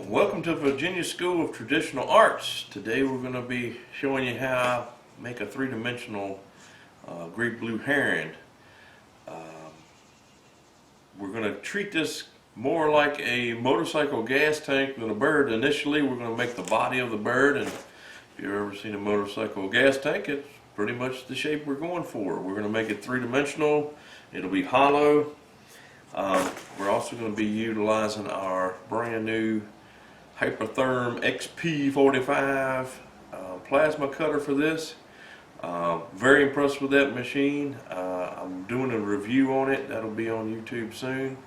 Welcome to Virginia School of Traditional Arts. Today we're going to be showing you how to make a three-dimensional Great Blue Heron. We're going to treat this more like a motorcycle gas tank than a bird. Initially we're going to make the body of the bird, and if you've ever seen a motorcycle gas tank, it's pretty much the shape we're going for. We're going to make it three-dimensional. It'll be hollow. We're also going to be utilizing our brand new Hypertherm XP45 plasma cutter for this. Very impressed with that machine. I'm doing a review on it. That'll be on YouTube soon,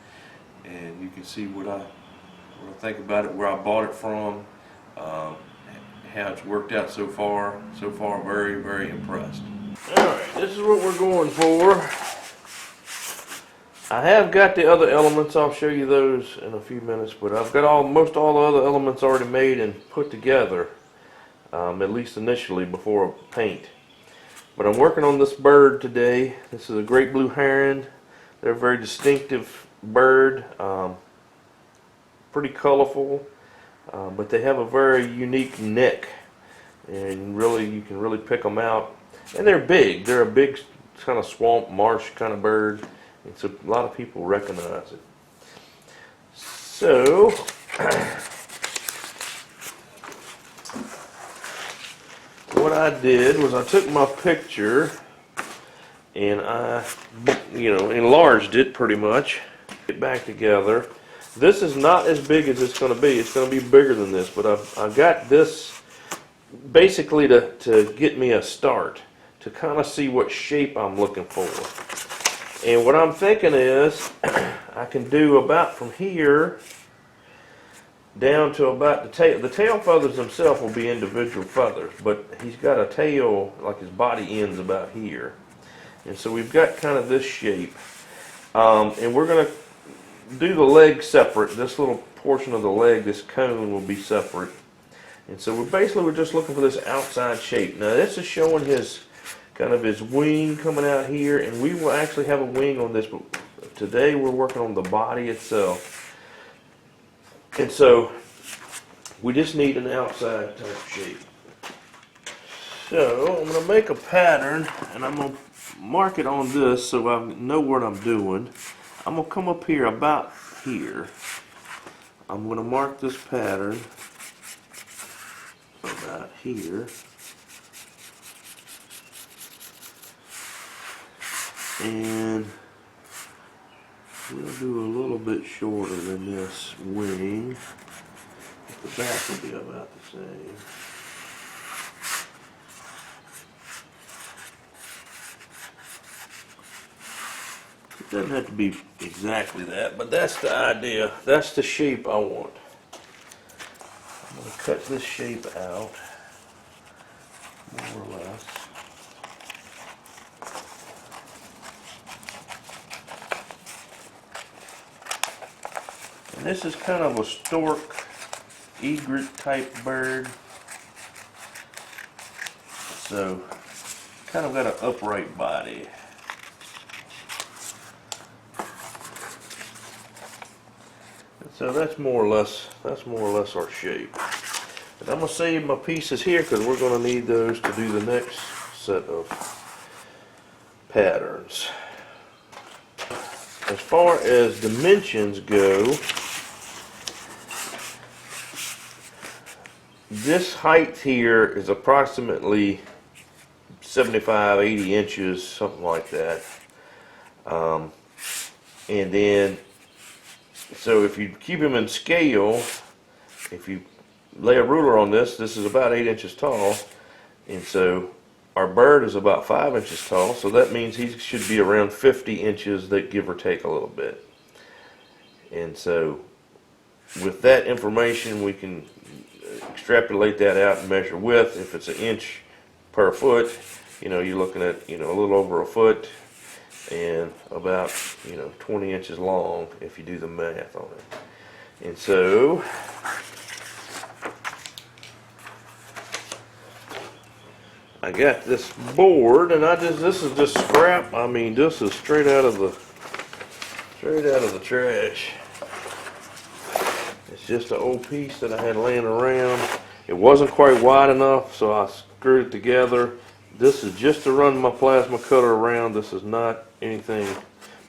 and you can see what I think about it, where I bought it from, how it's worked out so far. So far, very, very impressed. Alright, this is what we're going for. I have got the other elements. I'll show you those in a few minutes, but I've got almost all the other elements already made and put together, at least initially before I paint. But I'm working on this bird today. This is a Great Blue Heron. They're a very distinctive bird, pretty colorful, but they have a very unique neck, and really you can really pick them out. And they're big. They're a big kind of swamp marsh kind of bird. And so a lot of people recognize it. So, what I did was I took my picture and I, enlarged it pretty much. Get back together. This is not as big as it's going to be. It's going to be bigger than this, but I got this basically to get me a start, to kind of see what shape I'm looking for. And what I'm thinking is, I can do about from here down to about the tail. The tail feathers themselves will be individual feathers, but he's got a tail, like his body ends about here. And so we've got kind of this shape. And we're going to do the leg separate. This little portion of the leg, this cone, will be separate. And so we're just looking for this outside shape. Now this is showing his kind of his wing coming out here, and we will actually have a wing on this, but today we're working on the body itself. And so we just need an outside type shape. So I'm going to make a pattern, and I'm going to mark it on this so I know what I'm doing. I'm going to come up here about here. I'm going to mark this pattern about here. And we'll do a little bit shorter than this wing. The back will be about the same. It doesn't have to be exactly that, but that's the idea. That's the shape I want. I'm going to cut this shape out, more or less. And this is kind of a stork, egret type bird. So, kind of got an upright body. And so that's more or less our shape. And I'm gonna save my pieces here because we're gonna need those to do the next set of patterns. As far as dimensions go, this height here is approximately 75, 80 inches, something like that. And then, so if you keep him in scale, if you lay a ruler on this, this is about 8 inches tall. And so our bird is about 5 inches tall, so that means he should be around 50 inches, that give or take a little bit. And so with that information, we can extrapolate that out and measure width. If it's an inch per foot, you're looking at a little over a foot and about 20 inches long if you do the math on it. And so I got this board, and this is just scrap. I mean, this is straight out of the trash. It's just an old piece that I had laying around. It wasn't quite wide enough, so I screwed it together. This is just to run my plasma cutter around. This is not anything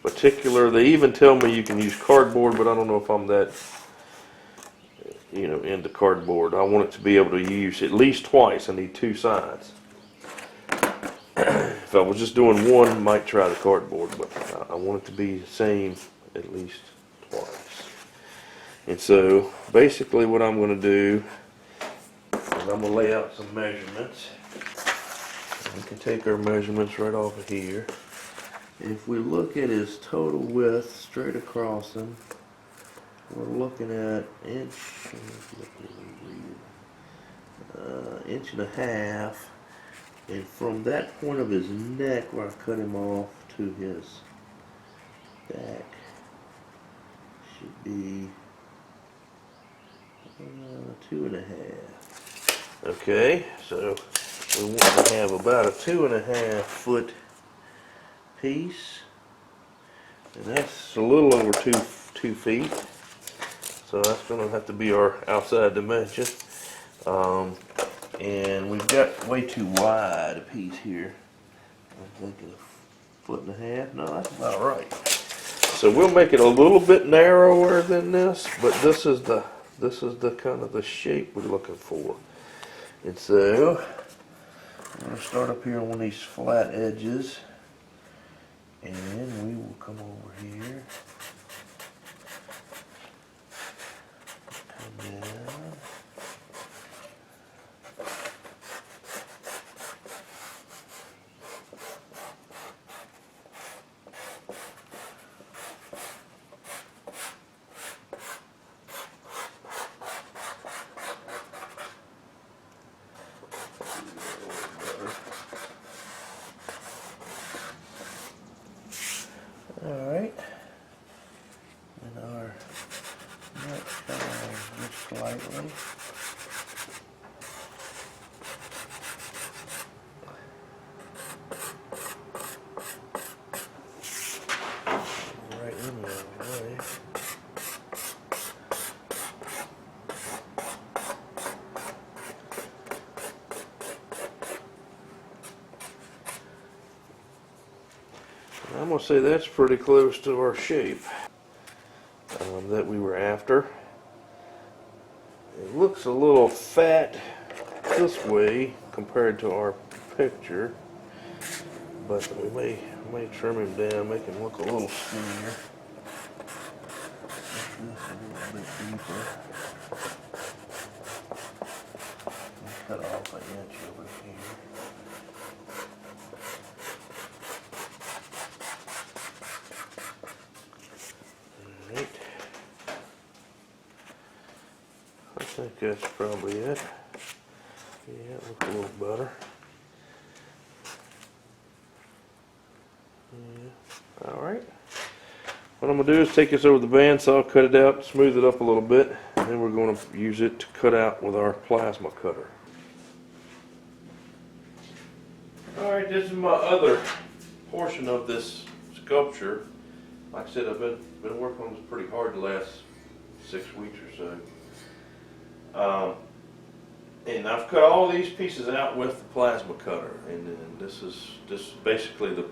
particular. They even tell me you can use cardboard, but I don't know if I'm that, into cardboard. I want it to be able to use at least twice. I need two sides. If I was just doing one, I might try the cardboard, but I want it to be the same at least twice. And so basically what I'm going to do is I'm going to lay out some measurements. We can take our measurements right off of here. If we look at his total width straight across him, we're looking at inch and a half, and from that point of his neck where I cut him off to his back should be 2.5. Okay, so we want to have about a 2.5 foot piece, and that's a little over two feet. So that's going to have to be our outside dimension. And we've got way too wide a piece here. I'm thinking a 1.5 foot. No, that's about right. So we'll make it a little bit narrower than this, but this is the kind of the shape we're looking for. And so I'm going to start up here on one of these flat edges, and we will come over here. Come down. Alright, and our neck just slightly. Right in the way. I'm going to say that's pretty close to our shape that we were after. It looks a little fat this way compared to our picture, but we may trim him down, make him look a little skinnier. Make this a little bit deeper. Cut off an inch over here. I think that's probably it. Yeah, it looks a little better. Yeah. Alright. What I'm going to do is take this over the bandsaw, cut it out, smooth it up a little bit, and then we're going to use it to cut out with our plasma cutter. Alright, this is my other portion of this sculpture. Like I said, I've been working on this pretty hard the last 6 weeks or so. And I've cut all these pieces out with the plasma cutter, and then this is basically the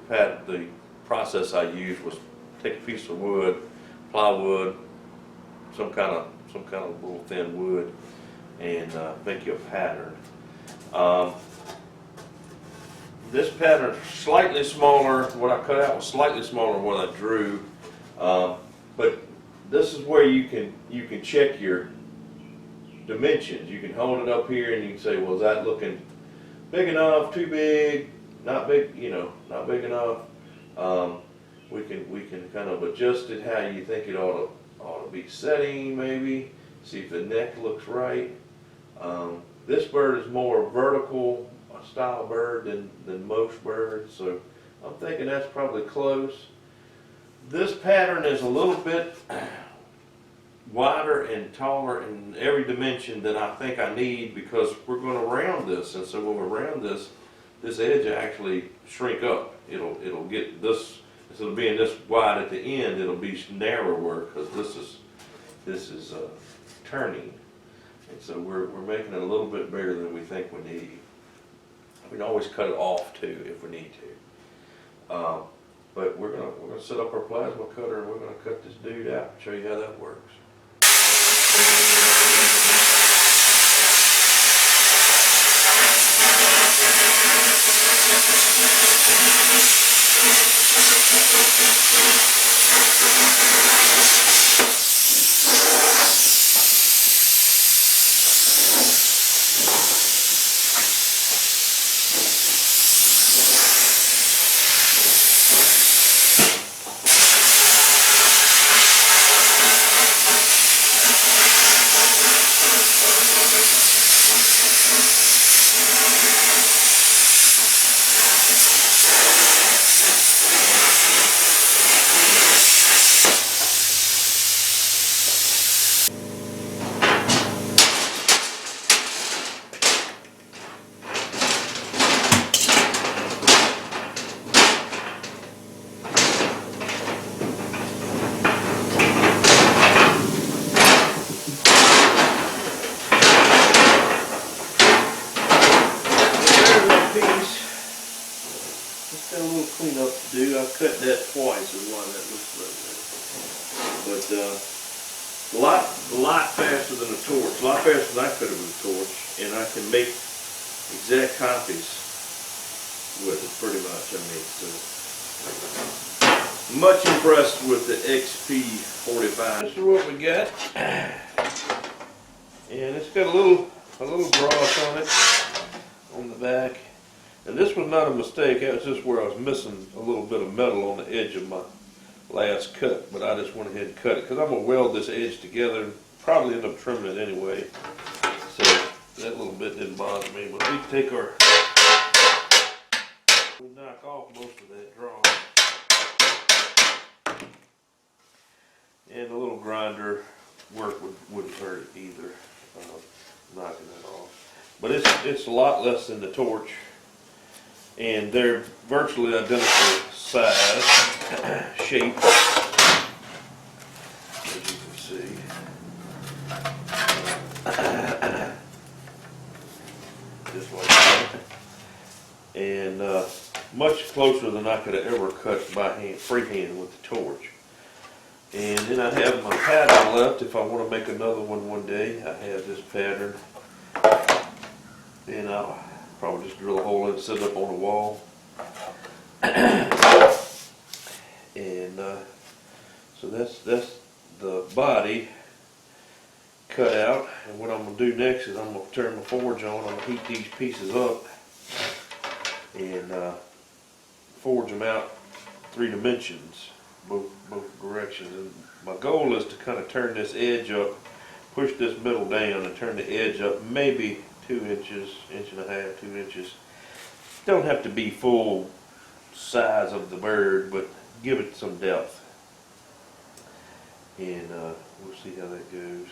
process I used was take a piece of wood, plywood, some kind of little thin wood, and make you a pattern. This pattern is slightly smaller. What I cut out was slightly smaller than what I drew, but this is where you can check your dimensions. You can hold it up here and you can say, well, is that looking big enough, too big, not big, not big enough. We can kind of adjust it how you think it ought to be setting, maybe. See if the neck looks right. This bird is more vertical style bird than most birds, so I'm thinking that's probably close. This pattern is a little bit wider and taller in every dimension than I think I need, because we're going to round this, and so when we round this edge will actually shrink up. It'll get this, instead of being this wide at the end, it'll be narrower, because this is turning. And so we're making it a little bit bigger than we think we need. We can always cut it off too if we need to. But we're gonna set up our plasma cutter and we're gonna cut this dude out and show you how that works. Cleanup to do. I cut that twice is why that looks like that. But a lot faster than a torch. A lot faster than I could have with a torch, and I can make exact copies with it pretty much. I mean, so much impressed with the XP45. This is what we got, and it's got a little dross on it on the back. And this was not a mistake, that was just where I was missing a little bit of metal on the edge of my last cut, but I just went ahead and cut it because I'm going to weld this edge together and probably end up trimming it anyway. So that little bit didn't bother me, but we take our, we knock off most of that draw. And a little grinder work wouldn't hurt it either, knocking that off. But it's a lot less than the torch. And they're virtually identical size, shape, as you can see. Just like that. And much closer than I could have ever cut by hand, freehand with the torch. And then I have my pattern left if I want to make another one day. I have this pattern. And I'll probably just drill a hole in it, set it up on the wall. And so that's the body cut out. And what I'm going to do next is I'm going to turn my forge on. I'm going to heat these pieces up and forge them out 3 dimensions, both directions. And my goal is to kind of turn this edge up, push this middle down, and turn the edge up maybe 2 inches, 1.5 inches, 2 inches. Don't have to be full size of the bird, but give it some depth. And we'll see how that goes.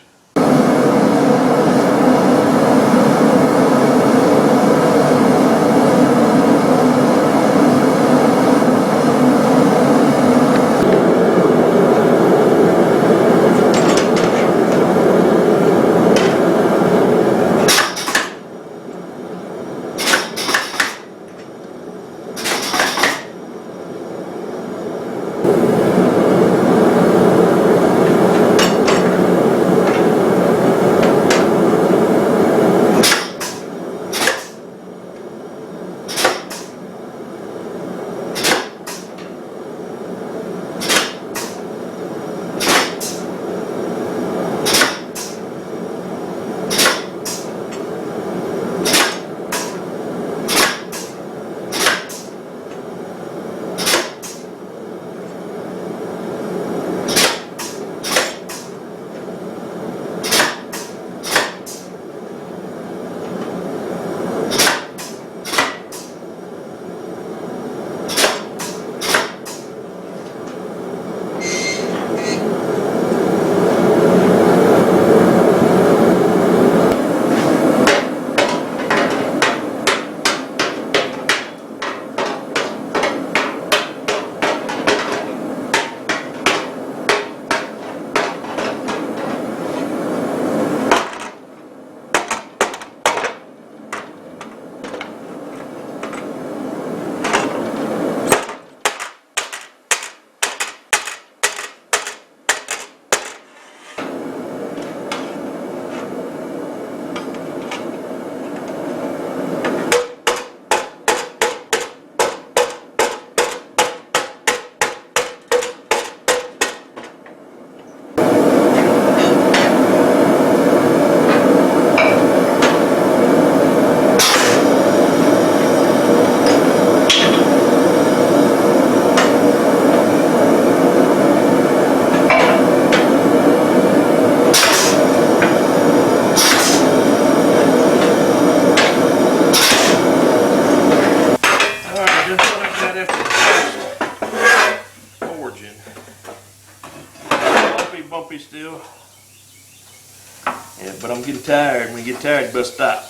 but I'm getting tired. When you get tired, you better stop.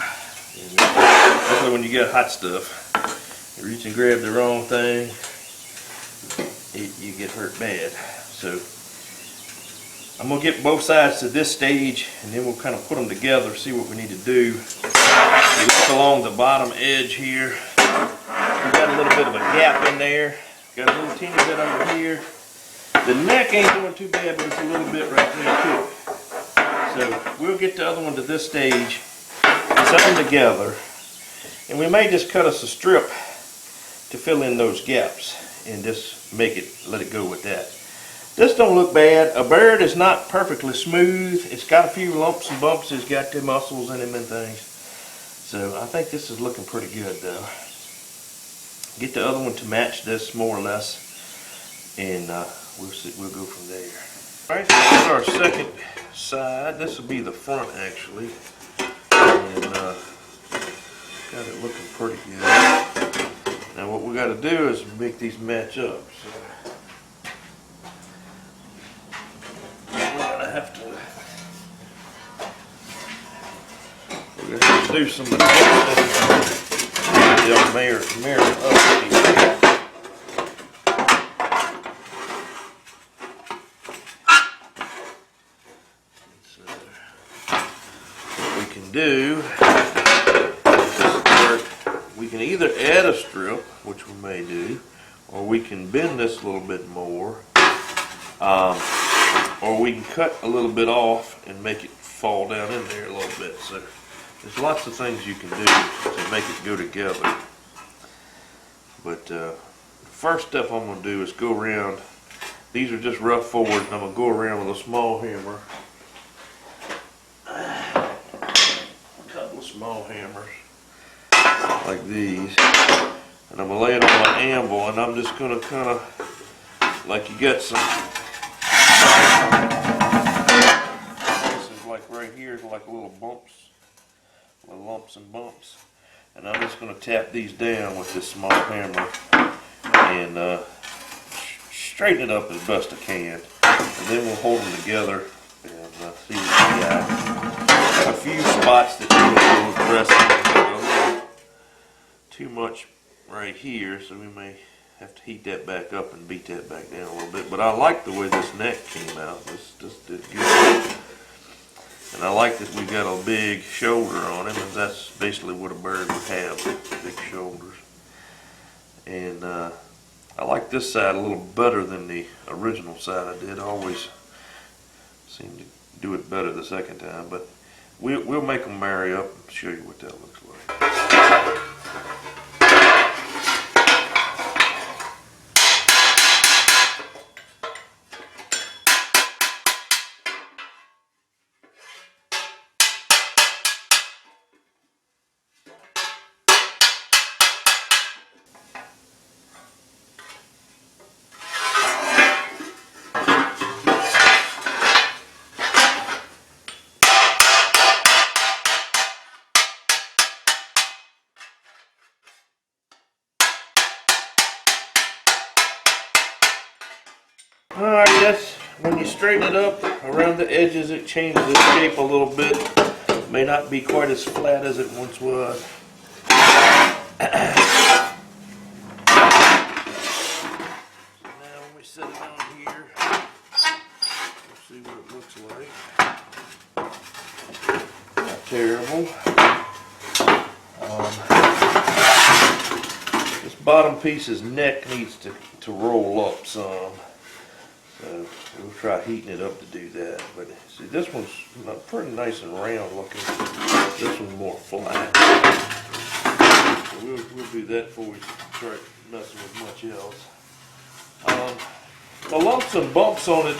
And especially when you get hot stuff. You reach and grab the wrong thing, you get hurt bad. So I'm going to get both sides to this stage, and then we'll kind of put them together, see what we need to do. You look along the bottom edge here, we got a little bit of a gap in there. Got a little teeny bit over here. The neck ain't doing too bad, but it's a little bit right there too. So we'll get the other one to this stage, set them together, and we may just cut us a strip to fill in those gaps and just let it go with that. This don't look bad. A bird is not perfectly smooth. It's got a few lumps and bumps. It's got the muscles in him and things. So I think this is looking pretty good though. Get the other one to match this more or less, and we'll go from there. Alright, this is our second side. This will be the front actually. And got it looking pretty good. Now what we got to do is make these match up. So we're going to have to do some adjustments. They'll mirror up. So what we can do, we can either add a strip, which we may do, or we can bend this a little bit more, or we can cut a little bit off and make it fall down in there a little bit. So there's lots of things you can do to make it go together. But the first step I'm going to do is go around. These are just rough forwards, and I'm going to go around with a small hammer. A couple of small hammers like these. And I'm going to lay it on my anvil, and I'm just going to kind of, like you get some, this is like right here is like little bumps. Little lumps and bumps, and I'm just going to tap these down with this small hammer and straighten it up as best I can, and then we'll hold them together and see what we got. A few spots that need a little pressing, too much right here, so we may have to heat that back up and beat that back down a little bit. But I like the way this neck came out. This did good. And I like that we've got a big shoulder on him, and that's basically what a bird would have, big shoulders. And I like this side a little better than the original side I did. I always seem to do it better the second time, but we'll make them marry up and show you what that looks like. Alright, yes, when you straighten it up around the edges, it changes its shape a little bit. It may not be quite as flat as it once was. Now when we set it on here, we'll see what it looks like. Not terrible. This bottom piece's neck needs to roll up some. So we'll try heating it up to do that. But see, this one's pretty nice and round looking. This one's more flat. So we'll do that before we start messing with much else. The lumps and bumps on it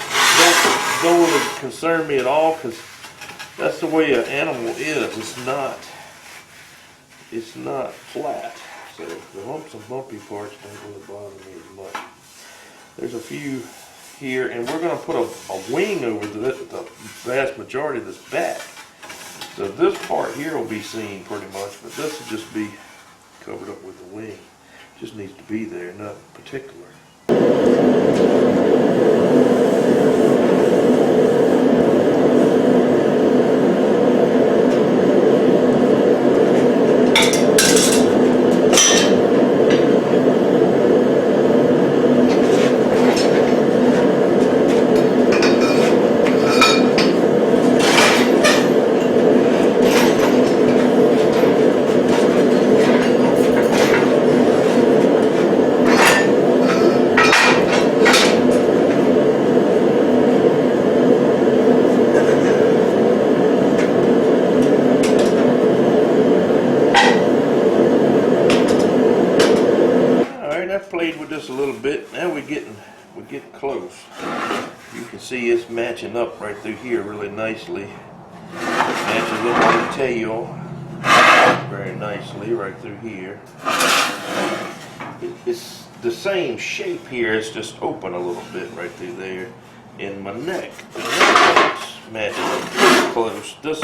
don't really concern me at all, because that's the way an animal is. It's not flat. So the lumps and bumpy parts don't really bother me as much. There's a few here, and we're going to put a wing over the vast majority of this back. So this part here will be seen pretty much, but this will just be covered up with the wing. Just needs to be there, nothing particular. played with this a little bit. Now we're getting close. You can see it's matching up right through here really nicely. Matches up on the tail very nicely right through here. It's the same shape here, it's just open a little bit right through there. In my neck, the neck matches up pretty close. This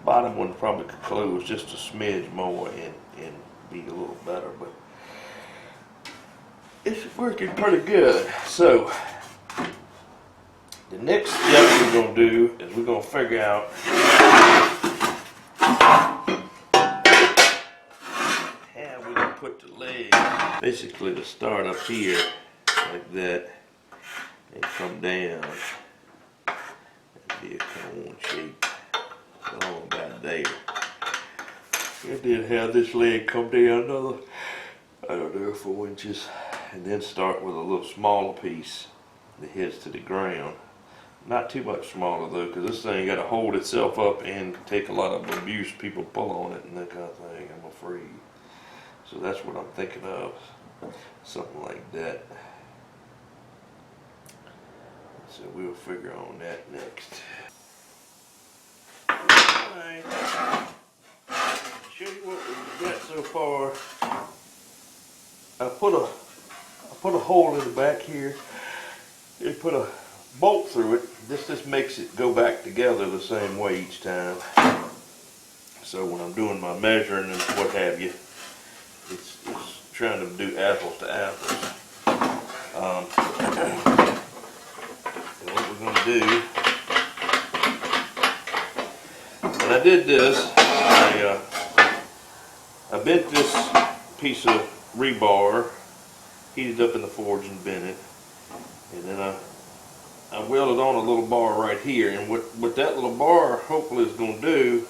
bottom one probably could close just a smidge more and be a little better, but it's working pretty good. So the next step we're going to do is we're going to figure out how we're going to put the leg, basically to start up here like that and come down and be a cone shape along about there. And then have this leg come down another, I don't know, 4 inches, and then start with a little smaller piece that heads to the ground. Not too much smaller though, because this thing got to hold itself up and take a lot of abuse. People pull on it and that kind of thing, I'm afraid. So that's what I'm thinking of, something like that. So we'll figure on that next. Alright, show you what we've got so far. I put a hole in the back here. You put a bolt through it. This just makes it go back together the same way each time. So when I'm doing my measuring and what have you, it's trying to do apples to apples. And what we're going to do, when I did this, I bent this piece of rebar, heated up in the forge and bent it, and then I welded on a little bar right here. And what that little bar hopefully is going to do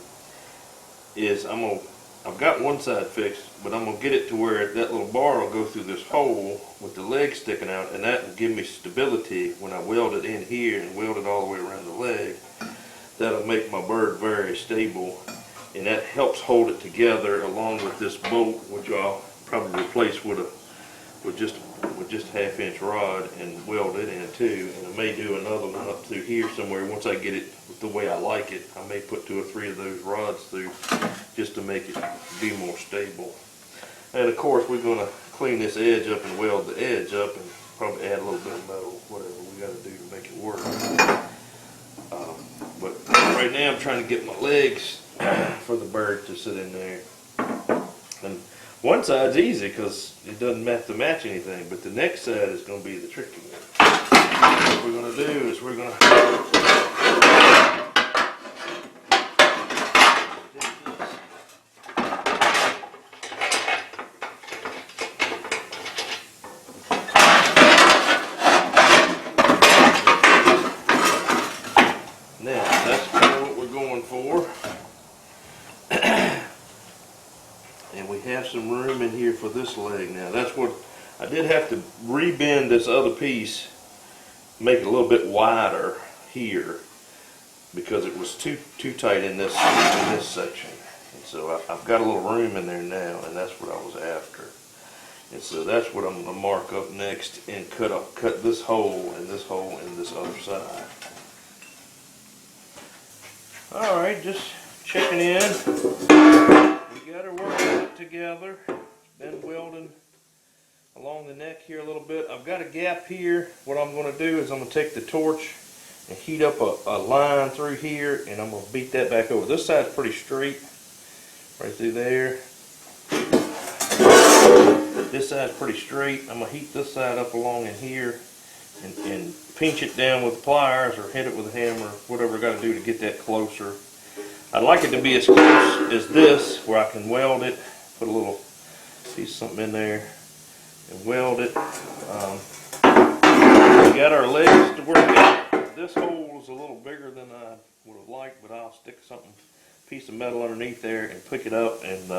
is I've got one side fixed, but I'm going to get it to where that little bar will go through this hole with the leg sticking out, and that will give me stability when I weld it in here and weld it all the way around the leg. That'll make my bird very stable, and that helps hold it together along with this bolt, which I'll probably replace with just a half-inch rod and weld it in too. And I may do another one up through here somewhere once I get it the way I like it. I may put 2 or 3 of those rods through just to make it be more stable. And of course we're going to clean this edge up and weld the edge up and probably add a little bit of metal, whatever we got to do to make it work. But right now I'm trying to get my legs for the bird to sit in there. And one side's easy because it doesn't have to match anything, but the next side is going to be the tricky one. What we're going to do is we're going to some room in here for this leg now. That's what I did have to rebend this other piece, make it a little bit wider here because it was too tight in this section. And so I've got a little room in there now, and that's what I was after. And so that's what I'm going to mark up next and cut this hole and this hole in this other side. All right, just checking in. We got her working it together. Been welding along the neck here a little bit. I've got a gap here. What I'm going to do is I'm going to take the torch and heat up a line through here, and I'm going to beat that back over. This side's pretty straight, right through there. This side's pretty straight. I'm going to heat this side up along in here and pinch it down with pliers or hit it with a hammer, whatever I got to do to get that closer. I'd like it to be as close as this, where I can weld it, put a little piece of something in there and weld it. We got our legs to work out. This hole is a little bigger than I would have liked, but I'll stick piece of metal underneath there and pick it up and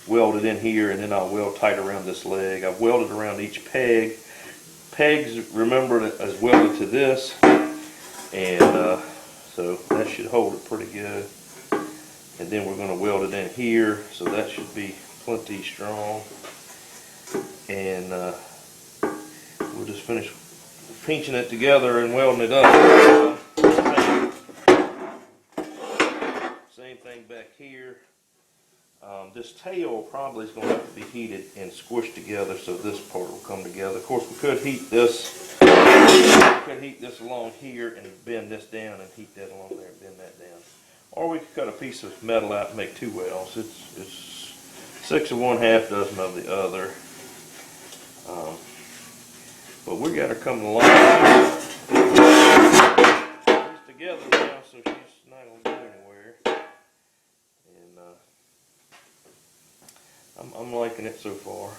weld it in here, and then I'll weld tight around this leg. I've welded around each peg. Pegs, remember, is welded to this, and so that should hold it pretty good. And then we're going to weld it in here, so that should be plenty strong. And We'll just finish pinching it together and welding it up. Same thing back here. This tail probably is going to have to be heated and squished together so this part will come together. Of course, we could heat this. Along here and bend this down and heat that along there and bend that down. Or we could cut a piece of metal out and make two welds. It's 6 of one, half dozen of the other. But we got her coming along. She's together now, so she's not going to go anywhere. And I'm liking it so far.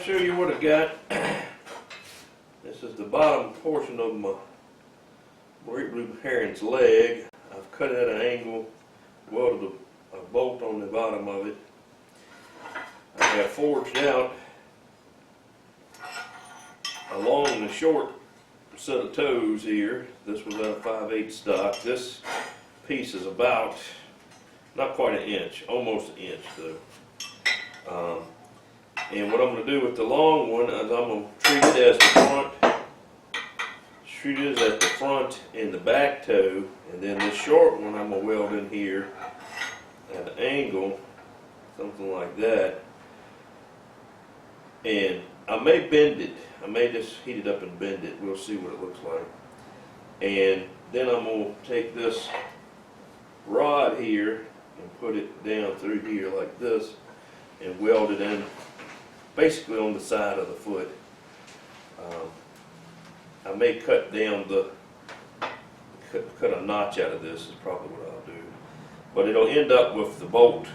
Show you what I got. This is the bottom portion of my Great Blue Heron's leg. I've cut it at an angle, welded a bolt on the bottom of it. I got forged out along the short set of toes here. This was at a 5/8 stock. This piece is about, not quite an inch, almost an inch though. And what I'm going to do with the long one is I'm going to treat it as the front and the back toe, and then this short one I'm going to weld in here at an angle, something like that. And I may bend it. I may just heat it up and bend it. We'll see what it looks like. And then I'm going to take this rod here and put it down through here like this and weld it in basically on the side of the foot. I may cut down cut a notch out of this is probably what I'll do. But it'll end up with the bolt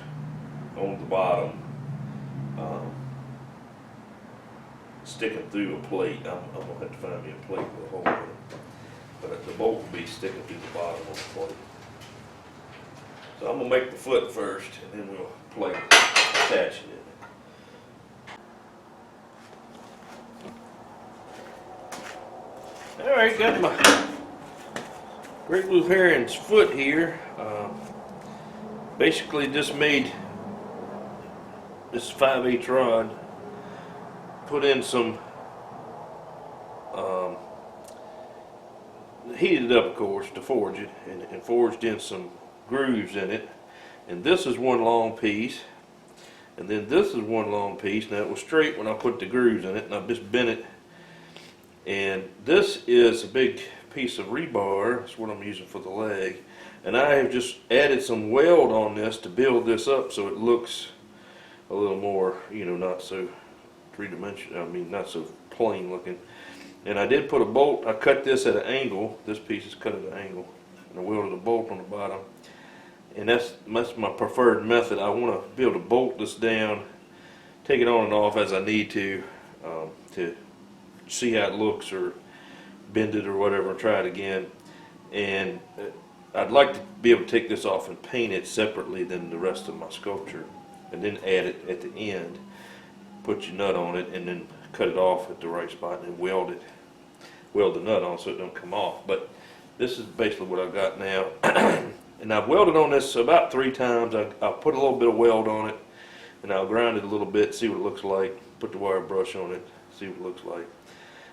on the bottom sticking through a plate. I'm going to have to find me a plate with a hole in it. But the bolt will be sticking through the bottom of the plate. So I'm going to make the foot first and then we'll plate attaching it. Alright, got my Great Blue Heron's foot here. Basically just made this 5/8 rod, put in some, heated it up of course to forge it, and forged in some grooves in it. And this is one long piece, and then this is one long piece. Now it was straight when I put the grooves in it, and I've just bent it. And this is a big piece of rebar. That's what I'm using for the leg. And I have just added some weld on this to build this up so it looks a little more, you know, not so three-dimensional, I mean, not so plain looking. And I did put a bolt. I cut this at an angle. This piece is cut at an angle. And I welded a bolt on the bottom. And that's my preferred method. I want to be able to bolt this down, take it on and off as I need to see how it looks, or bend it or whatever, and try it again. And I'd like to be able to take this off and paint it separately than the rest of my sculpture, and then add it at the end, put your nut on it, and then cut it off at the right spot and weld the nut on so it don't come off. But this is basically what I've got now. And I've welded on this about 3 times. I'll put a little bit of weld on it, and I'll grind it a little bit, see what it looks like, put the wire brush on it, see what it looks like.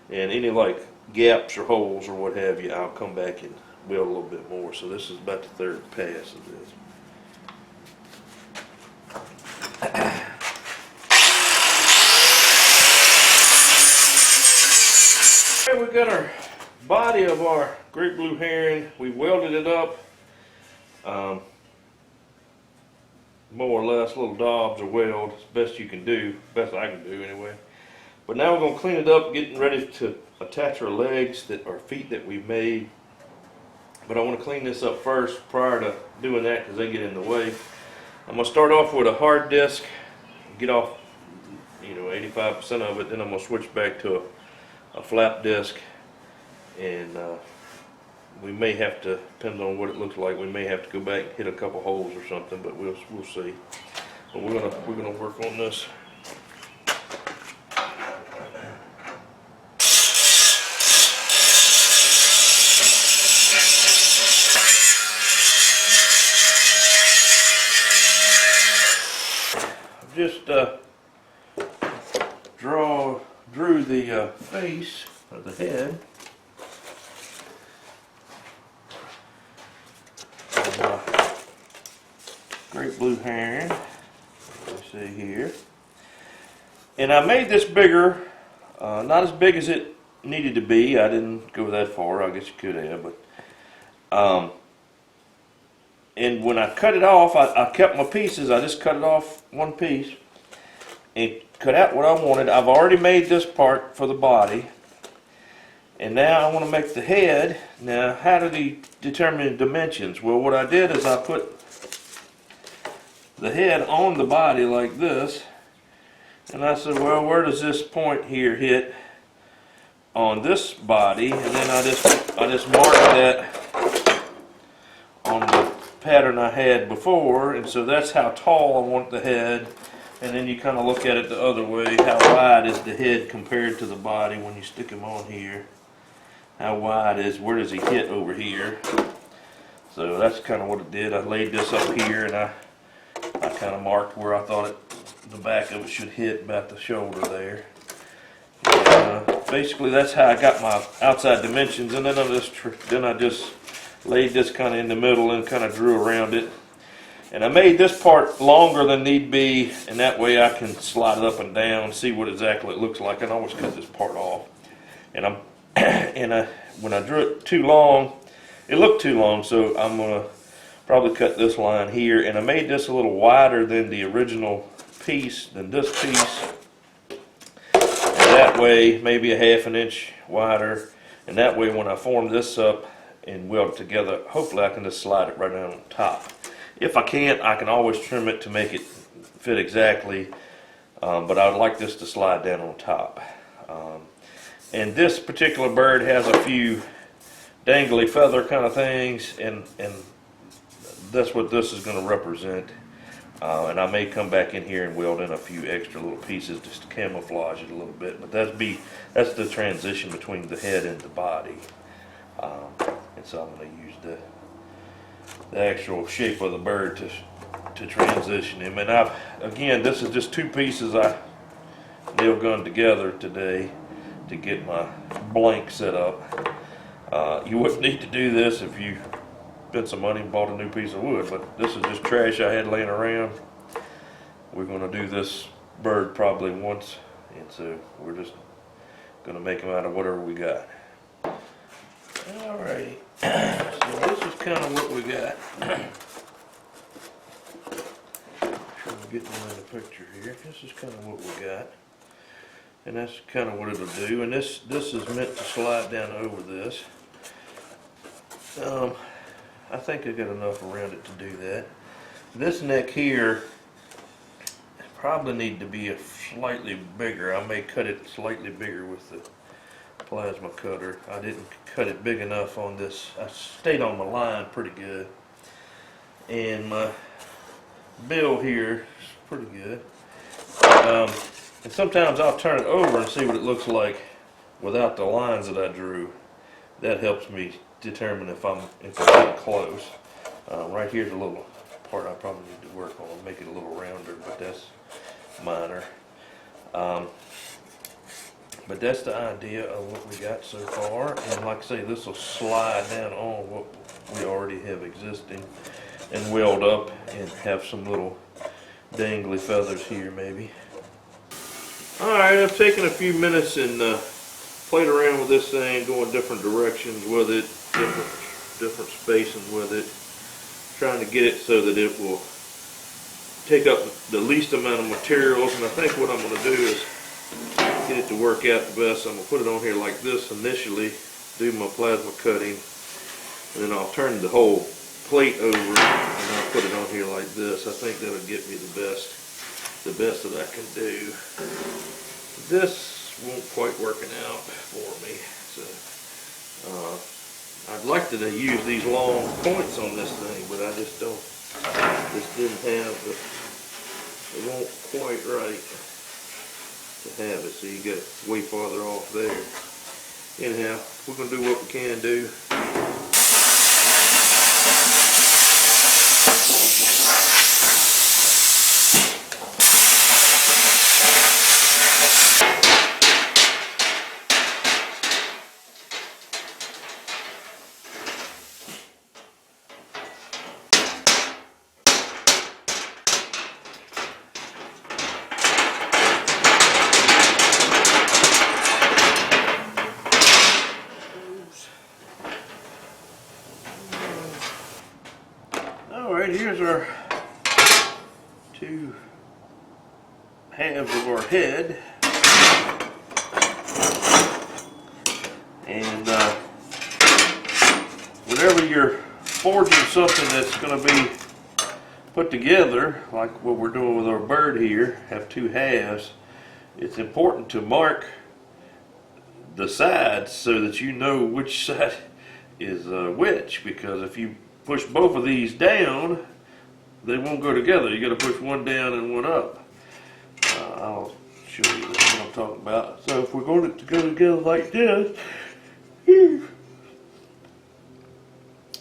And any like gaps or holes or what have you, I'll come back and weld a little bit more. So this is about the 3rd pass of this. Okay, we got our body of our Great Blue Heron. We welded it up. More or less little daubs of weld, as best you can do, best I can do anyway. But now we're going to clean it up, getting ready to attach our legs our feet that we made. But I want to clean this up first prior to doing that because they get in the way. I'm going to start off with a hard disc, get off 85% of it, then I'm going to switch back to a flap disc, and we may have to, depending on what it looks like, we may have to go back and hit a couple holes or something, but we'll see. But we're gonna work on this. Just drew the face of the head. Great Blue Heron, you see here. And I made this bigger, not as big as it needed to be. I didn't go that far. I guess you could have, but and when I cut it off, I kept my pieces. I just cut it off one piece and cut out what I wanted. I've already made this part for the body, and now I want to make the head. Now, how did he determine the dimensions? Well, what I did is I put the head on the body like this, and I said, well, where does this point here hit on this body? And then I just marked that on the pattern I had before, and so that's how tall I want the head. And then you kind of look at it the other way. How wide is the head compared to the body when you stick him on here? How wide is, where does he hit over here? So that's kind of what it did. I laid this up here, and I kind of marked where I thought the back of it should hit, about the shoulder there. And, basically that's how I got my outside dimensions, and then I just laid this kind of in the middle and kind of drew around it. And I made this part longer than need be, and that way I can slide it up and down, see what exactly it looks like. I can always cut this part off. And when I drew it too long, it looked too long, so I'm gonna probably cut this line here. And I made this a little wider than the original piece, than this piece. And that way, maybe a ½ an inch wider. And that way, when I form this up and weld it together, hopefully I can just slide it right down on top. If I can't, I can always trim it to make it fit exactly, but I would like this to slide down on top. And this particular bird has a few dangly feather kind of things, and that's what this is going to represent. And I may come back in here and weld in a few extra little pieces just to camouflage it a little bit, but that's the transition between the head and the body. And so I'm going to use the actual shape of the bird to transition him. And again, this is just two pieces I nail gunned together today to get my blank set up. You wouldn't need to do this if you spent some money and bought a new piece of wood, but this is just trash I had laying around. We're going to do this bird probably once, and so we're just going to make them out of whatever we got. Alrighty, so this is kind of what we got. Trying to get them in the picture here. This is kind of what we got, and that's kind of what it'll do. And this is meant to slide down over this. I think I got enough around it to do that. This neck here probably need to be slightly bigger. I may cut it slightly bigger with the plasma cutter. I didn't cut it big enough on this. I stayed on my line pretty good, and my bill here is pretty good. And sometimes I'll turn it over and see what it looks like without the lines that I drew. That helps me determine if I'm getting close. Right here's a little part I probably need to work on, make it a little rounder, but that's minor. But that's the idea of what we got so far. And like I say, this will slide down on what we already have existing and weld up and have some little dangly feathers here maybe. Alright, I've taken a few minutes and played around with this thing, going different directions with it, different spacing with it, trying to get it so that it will take up the least amount of materials. And I think what I'm going to do is get it to work out the best. I'm gonna put it on here like this initially, do my plasma cutting, and then I'll turn the whole plate over and I'll put it on here like this. I think that'll get me the best that I can do. This won't quite working out for me, so I'd like to use these long points on this thing, but I just don't. Just didn't have the. It won't quite right to have it, so you get it way farther off there. Anyhow, we're gonna do what we can do. Alright, here's our two halves of our head. And whenever you're forging something that's going to be put together, like what we're doing with our bird here, have two halves, it's important to mark the sides so that you know which side is which, because if you push both of these down, they won't go together. You got to push one down and one up. I'll show you what I'm talking about. So if we're going to go together like this,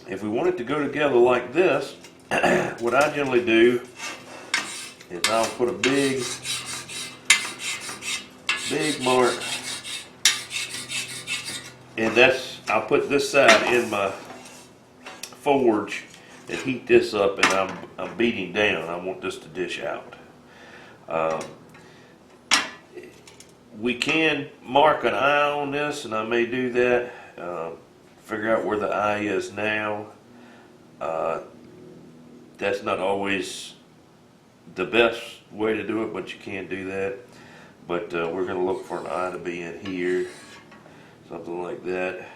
if we want it to go together like this, what I generally do is I'll put a big mark, and I'll put this side in my forge and heat this up, and I'm beating down. I want this to dish out. We can mark an eye on this, and I may do that. Figure out where the eye is now. That's not always the best way to do it, but you can do that. But we're going to look for an eye to be in here, something like that.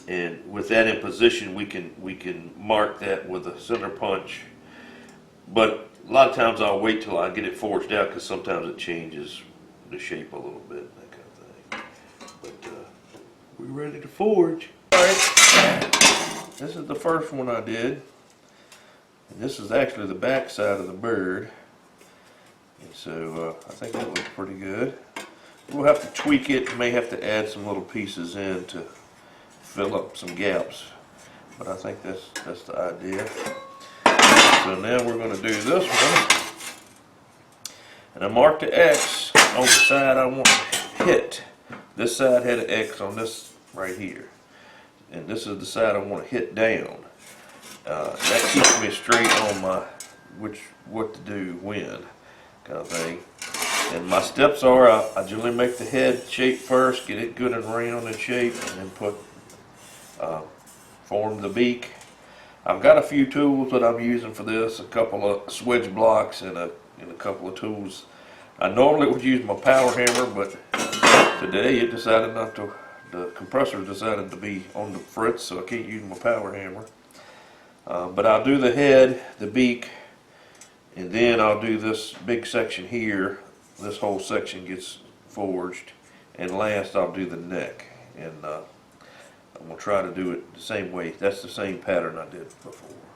And with that in position, we can mark that with a center punch. But a lot of times I'll wait till I get it forged out, because sometimes it changes the shape a little bit, that kind of thing. But we're ready to forge. All right, this is the first one I did. And this is actually the back side of the bird. And so I think that looks pretty good. We'll have to tweak it. May have to add some little pieces in to fill up some gaps, but I think that's the idea. So now we're going to do this one, and I marked the X on the side I want to hit. This side had an X on this right here, and this is the side I want to hit down. That keeps me straight on my what to do when kind of thing. And my steps are, I generally make the head shape first, get it good and round in shape, and then form the beak. I've got a few tools that I'm using for this, a couple of swedge blocks and a couple of tools. I normally would use my power hammer, but today it decided not to. The compressor decided to be on the fritz, so I can't use my power hammer. But I'll do the head, the beak, and then I'll do this big section here. This whole section gets forged, and last I'll do the neck. And I'm going to try to do it the same way. That's the same pattern I did before.